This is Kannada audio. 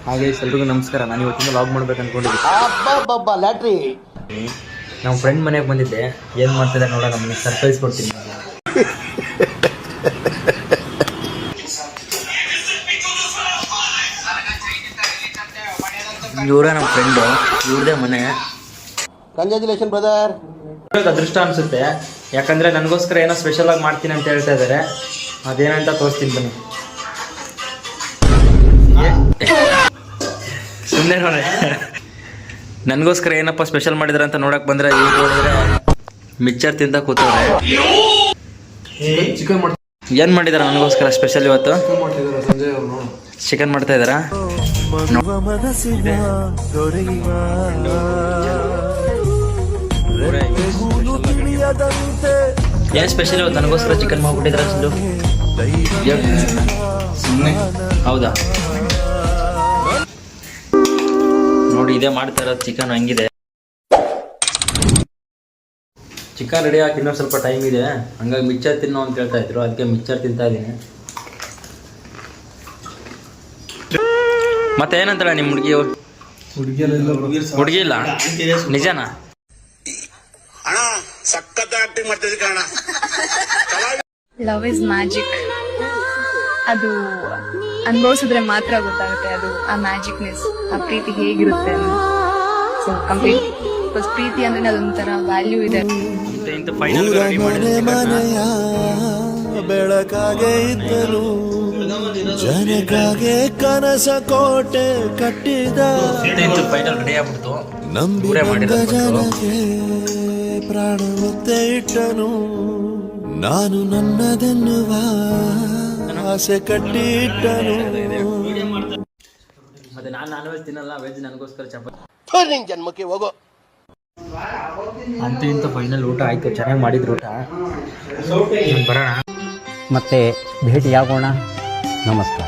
ಹಾಗೆ ಎಲ್ರಿಗೂ ನಮಸ್ಕಾರ. ನಾನು ಇವತ್ತಿಂದ ಲಾಗ್ ಮಾಡ್ಬೇಕು ಅನ್ಕೊಂಡಿದ್ದೆ. ಲ್ಯಾಟ್ರಿ ನಮ್ಮ ಫ್ರೆಂಡ್ ಮನೆಗೆ ಬಂದಿದ್ದೆ. ಏನು ಮಾಡ್ತಿದ್ದೆ ನೋಡೋಣ, ನಮಗೆ ಸರ್ಪ್ರೈಸ್ ಕೊಡ್ತೀನಿ. ಇವರೇ ನಮ್ಮ ಫ್ರೆಂಡು, ಇವ್ರದೇ ಮನೆ. Congratulation brother. ಅದೃಷ್ಟ ಅನಿಸುತ್ತೆ, ಯಾಕಂದರೆ ನನಗೋಸ್ಕರ ಏನೋ ಸ್ಪೆಷಲ್ ಆಗಿ ಮಾಡ್ತೀನಿ ಅಂತ ಹೇಳ್ತಾ ಇದ್ದಾರೆ. ಅದೇನಂತ ತೋರಿಸ್ತೀನಿ ಬನ್ನಿ. ಸುಮ್ಮನೆ ನೋಡಿ, ನನಗೋಸ್ಕರ ಏನಪ್ಪ ಸ್ಪೆಷಲ್ ಮಾಡಿದಾರೆ ಅಂತ ನೋಡಕ್ ಬಂದ್ರೆ ಈಗ ನೋಡಿದ್ರೆ ಮಿಕ್ಚರ್ ತಿಂತ ಕೂತವ್ರೆ. ಏನ್ ಮಾಡಿದಾರ ನನಗೋಸ್ಕರ ಸ್ಪೆಷಲ್ ಇವತ್ತು? ಚಿಕನ್ ಮಾಡ್ತಾ ಇದಾರ. ಏನ್ ಸ್ಪೆಷಲ್ ಇವತ್ತು ನನಗೋಸ್ಕರ ಚಿಕನ್ ಮಾಡ್ಬಿಟ್ಟಿದ್ರ? ಹೌದಾ? ನೋಡಿ, ಇದೇ ಮಾಡ್ತಾ ಇರೋದು ಚಿಕನ್. ಹಂಗಿದೆ ಚಿಕನ್ ರೆಡಿ ಆಗಿ ಇನ್ನೊಂದು ಸ್ವಲ್ಪ ಟೈಮ್ ಇದೆ, ಹಂಗಾಗಿ ಮಿಕ್ಚರ್ ತಿನ್ನೋ ಅಂತ ಹೇಳ್ತಾ ಇದ್ರು. ಅದಕ್ಕೆ ಮಿಕ್ಚರ್ ತಿಂತಾ ಇದ್ದೀನಿ. ಮತ್ತೆ ಏನಂತಾಳೆ ನಿಮ್ಮ ಹುಡುಗಿ ಇಲ್ಲ? ನಿಜನಾ? Love is magic. ಅದು ಅನುಭವಿಸಿದ್ರೆ ಮಾತ್ರ ಗೊತ್ತಾಗುತ್ತೆ ಅದು ಆ ಮ್ಯಾಜಿಕ್ನೆಸ್, ಆ ಪ್ರೀತಿ ಹೇಗಿರುತ್ತೆ. ಸೊ ಕಂಪ್ಲೀಟ್ ಪ್ರೀತಿ ಅಂದ್ರೆ ಅದೊಂಥರ ವ್ಯಾಲ್ಯೂ ಇದೆ. ಬೆಳಕಾಗೆ ಇದ್ದರು ಜನಕಾಗೆ ಕನಸ ಕೋಟೆ ಕಟ್ಟಿದ ನಂಬಿದ ಜನಕ್ಕೆ ಪ್ರಾಣ ಮುತ್ತೆ ಇಟ್ಟನು. ನಾನು ನನ್ನದೆನ್ನುವ ಆಸೆ ಕಟ್ಟಿಟ್ಟನು. ಮತ್ತೆ ನಾನು ನಾನ್ ವೆಜ್ ತಿನ್ನಲ್ಲ, ವೆಜ್ ನನಗೋಸ್ಕರ ಚಪಾತಿ. ಜನ್ಮಕ್ಕೆ ಹೋಗೋ. ಅಂತೂ ಇಂತ ಫೈನಲ್ ಊಟ ಆಯ್ತು, ಚೆನ್ನಾಗಿ ಮಾಡಿದ್ರು ಊಟ. ಬರೋಣ ಮತ್ತೆ ಭೇಟಿಯಾಗೋಣ. ನಮಸ್ಕಾರ.